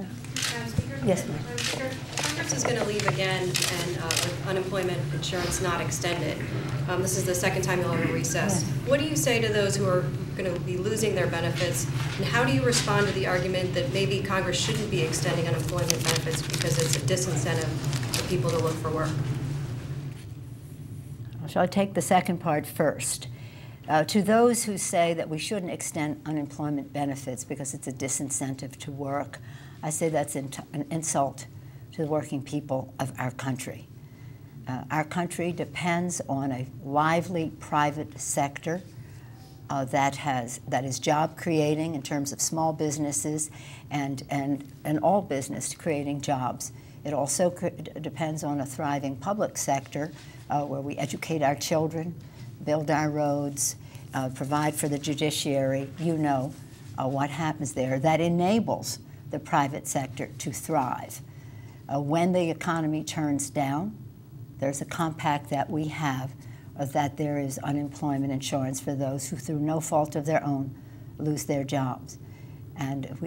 Madam Speaker? Yes, ma'am. Speaker, Congress is going to leave again and with unemployment insurance not extended. This is the second time you'll have a recess. Yeah. What do you say to those who are going to be losing their benefits, and how do you respond to the argument that maybe Congress shouldn't be extending unemployment benefits because it's a disincentive for people to look for work? Shall I take the second part first? To those who say that we shouldn't extend unemployment benefits because it's a disincentive to work, I say that's an insult to the working people of our country. Our country depends on a lively private sector that is job creating in terms of small businesses and all business creating jobs. It also depends on a thriving public sector where we educate our children, build our roads, provide for the judiciary. You know what happens there. That enables the private sector to thrive. When the economy turns down, there's a compact that we have that there is unemployment insurance for those who, through no fault of their own, lose their jobs. And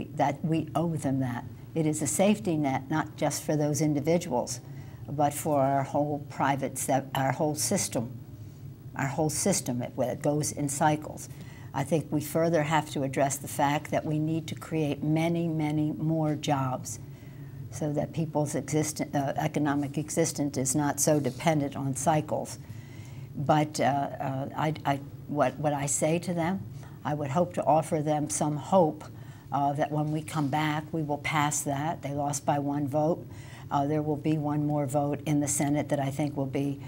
we owe them that. It is a safety net, not just for those individuals, but for our whole our whole system. It goes in cycles. I think we further have to address the fact that we need to create many, many more jobs so that people's economic existence is not so dependent on cycles. But what I say to them, I would hope to offer them some hope that when we come back, we will pass that. They lost by 1 vote. There will be 1 more vote in the Senate that I think will be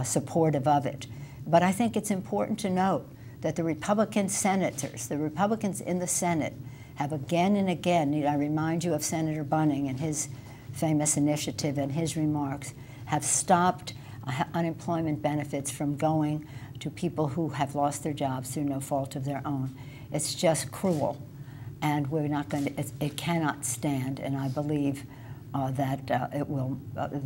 supportive of it. But I think it's important to note that the Republican senators, the Republicans in the Senate, have again and again, I remind you of Senator Bunning and his famous initiative and his remarks, have stopped unemployment benefits from going to people who have lost their jobs through no fault of their own. It's just cruel, and we're not going to, it cannot stand, and I believe that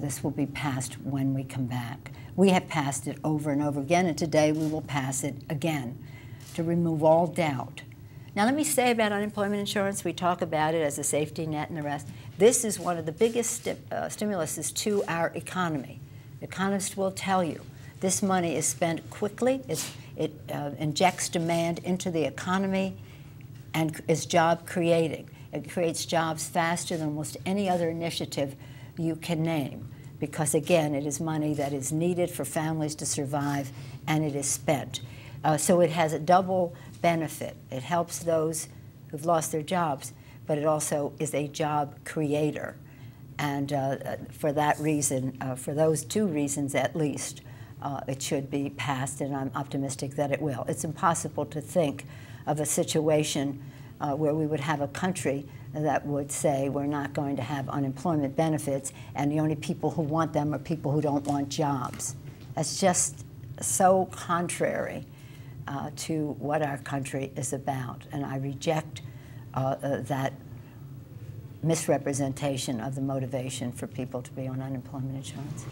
this will be passed when we come back. We have passed it over and over again, and today we will pass it again to remove all doubt. Now let me say about unemployment insurance, we talk about it as a safety net and the rest. This is one of the biggest stimuluses to our economy. Economists will tell you this money is spent quickly, it injects demand into the economy and is job creating. It creates jobs faster than almost any other initiative you can name because, again, it is money that is needed for families to survive and it is spent. So it has a double benefit. It helps those who've lost their jobs, but it also is a job creator. And for that reason, for those 2 reasons at least, it should be passed, and I'm optimistic that it will. It's impossible to think of a situation where we would have a country that would say we're not going to have unemployment benefits and the only people who want them are people who don't want jobs. That's just so contrary to what our country is about, and I reject that misrepresentation of the motivation for people to be on unemployment insurance.